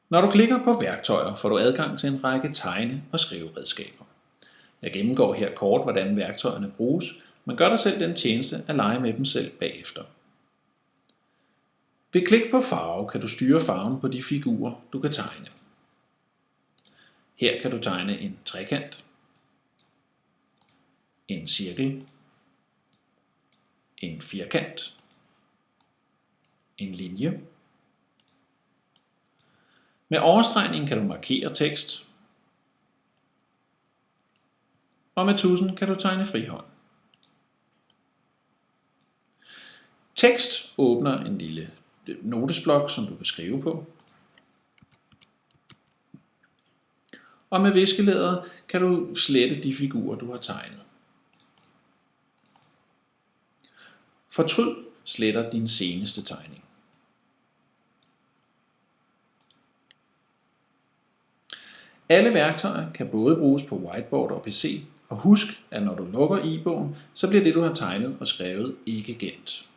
Når du klikker på værktøjer, får du adgang til en række tegne- og skriveredskaber. Jeg gennemgår her kort, hvordan værktøjerne bruges, men gør dig selv den tjeneste at lege med dem selv bagefter. Ved klik på farve kan du styre farven på de figurer, du kan tegne. Her kan du tegne en trekant, en cirkel, en firkant, en linje. Med overstregning kan du markere tekst, og med tudsen kan du tegne frihånd. Tekst åbner en lille notesblok, som du kan skrive på. Og med viskelæderet kan du slette de figurer, du har tegnet. Fortryd sletter din seneste tegning. Alle værktøjer kan både bruges på whiteboard og PC, og husk, at når du lukker e-bogen, så bliver det, du har tegnet og skrevet, ikke gemt.